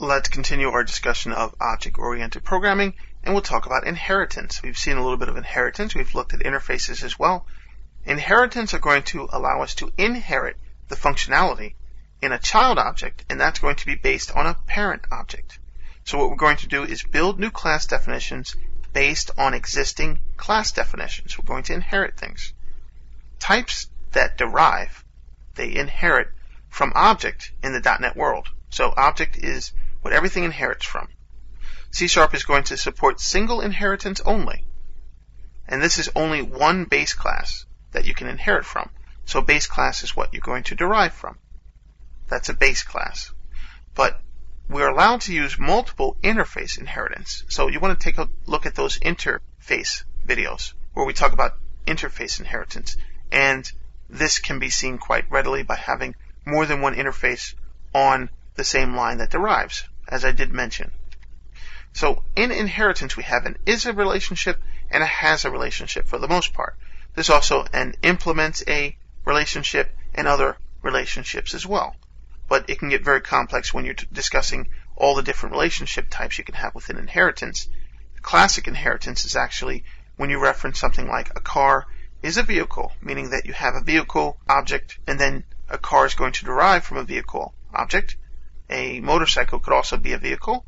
Let's continue our discussion of object-oriented programming, and we'll talk about inheritance. We've seen a little bit of inheritance. We've looked at interfaces as well. Inheritance are going to allow us to inherit the functionality in a child object, and that's going to be based on a parent object. So what we're going to do is build new class definitions based on existing class definitions. We're going to inherit things. Types that derive, they inherit from object in the .NET world. So object is what everything inherits from. C# is going to support single inheritance only. And this is only one base class that you can inherit from. So base class is what you're going to derive from. That's a base class. But we're allowed to use multiple interface inheritance. So you want to take a look at those interface videos where we talk about interface inheritance. And this can be seen quite readily by having more than one interface on the same line that derives, as I did mention. So in inheritance we have an is a relationship and a has a relationship for the most part. There's also an implements a relationship and other relationships as well. But it can get very complex when you're discussing all the different relationship types you can have within inheritance. Classic inheritance is actually when you reference something like a car is a vehicle, meaning that you have a vehicle object and then a car is going to derive from a vehicle object. A motorcycle could also be a vehicle.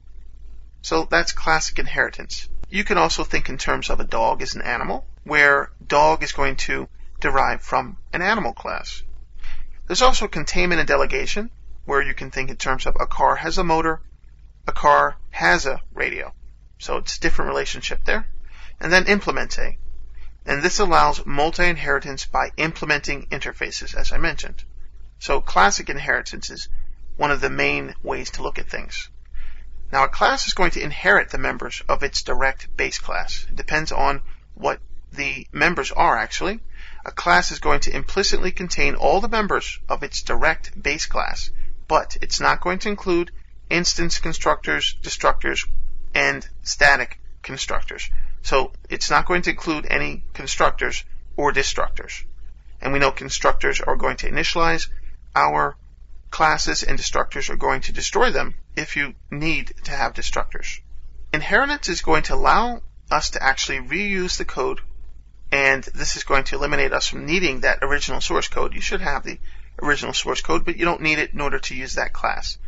So that's classic inheritance. You can also think in terms of a dog as an animal, where dog is going to derive from an animal class. There's also containment and delegation, where you can think in terms of a car has a motor, a car has a radio. So it's a different relationship there. And then implement a. And this allows multi-inheritance by implementing interfaces, as I mentioned. So classic inheritance is one of the main ways to look at things. Now a class is going to inherit the members of its direct base class. It depends on what the members are actually. A class is going to implicitly contain all the members of its direct base class, but it's not going to include instance constructors, destructors, and static constructors. So it's not going to include any constructors or destructors. And we know constructors are going to initialize our classes and destructors are going to destroy them if you need to have destructors. Inheritance is going to allow us to actually reuse the code, and this is going to eliminate us from needing that original source code. You should have the original source code, but you don't need it in order to use that class.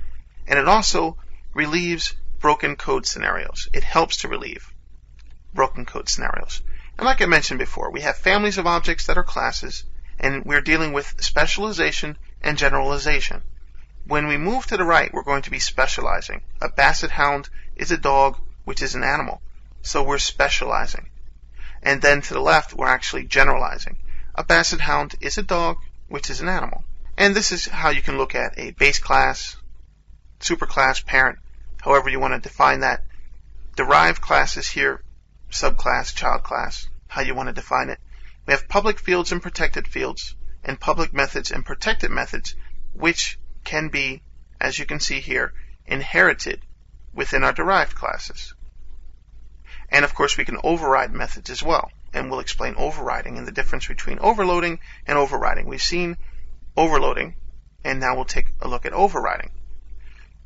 And it also relieves broken code scenarios. It helps to relieve broken code scenarios. And like I mentioned before, we have families of objects that are classes, and we're dealing with specialization and generalization. When we move to the right, we're going to be specializing. A basset hound is a dog, which is an animal. So we're specializing. And then to the left, we're actually generalizing. A basset hound is a dog, which is an animal. And this is how you can look at a base class, superclass, parent, however you want to define that. Derived classes here, subclass, child class, how you want to define it. We have public fields and protected fields, and public methods and protected methods, which can be, as you can see here, inherited within our derived classes. And of course we can override methods as well, and we'll explain overriding and the difference between overloading and overriding. We've seen overloading, and now we'll take a look at overriding.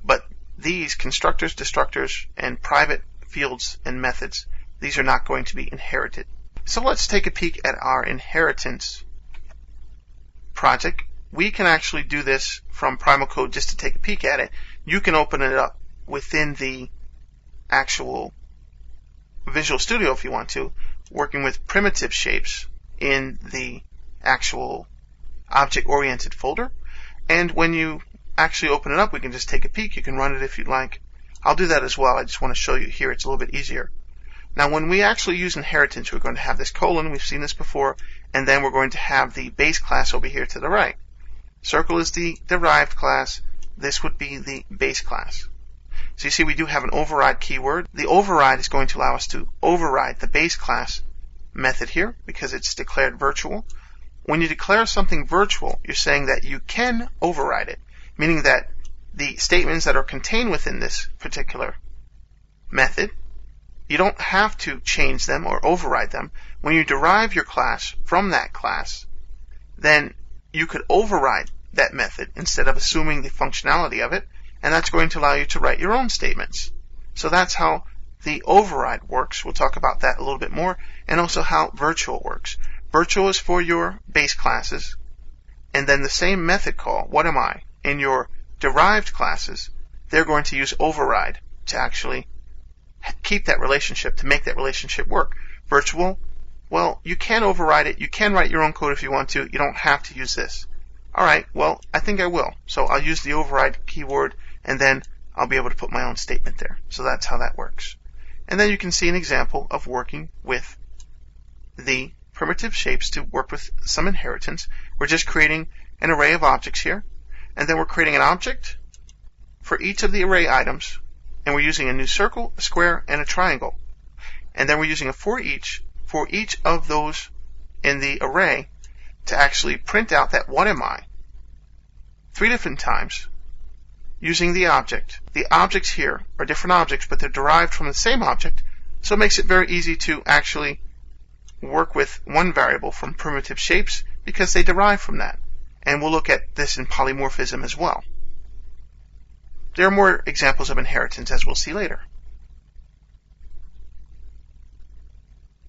But these constructors, destructors, and private fields and methods, these are not going to be inherited. So let's take a peek at our inheritance project. We can actually do this from Primal Code just to take a peek at it. You can open it up within the actual Visual Studio if you want to, working with primitive shapes in the actual object-oriented folder. And when you actually open it up, we can just take a peek. You can run it if you'd like. I'll do that as well. I just want to show you here. It's a little bit easier. Now when we actually use inheritance, we're going to have this colon. We've seen this before. And then we're going to have the base class over here to the right. Circle is the derived class. This would be the base class. So you see we do have an override keyword. The override is going to allow us to override the base class method here because it's declared virtual. When you declare something virtual, you're saying that you can override it, meaning that the statements that are contained within this particular method, you don't have to change them or override them. When you derive your class from that class, then you could override that method instead of assuming the functionality of it, and that's going to allow you to write your own statements. So that's how the override works. We'll talk about that a little bit more, and also how virtual works. Virtual is for your base classes, and then the same method call, what am I, in your derived classes, they're going to use override to actually keep that relationship, to make that relationship work. Virtual, well, you can override it. You can write your own code if you want to. You don't have to use this. All right, well, I think I will. So I'll use the override keyword, and then I'll be able to put my own statement there. So that's how that works. And then you can see an example of working with the primitive shapes to work with some inheritance. We're just creating an array of objects here, and then we're creating an object for each of the array items, and we're using a new circle, a square, and a triangle. And then we're using a for each of those in the array to actually print out that what am I 3 different times using the object. The objects here are different objects, but they're derived from the same object, so it makes it very easy to actually work with one variable from primitive shapes because they derive from that. And we'll look at this in polymorphism as well. There are more examples of inheritance, as we'll see later.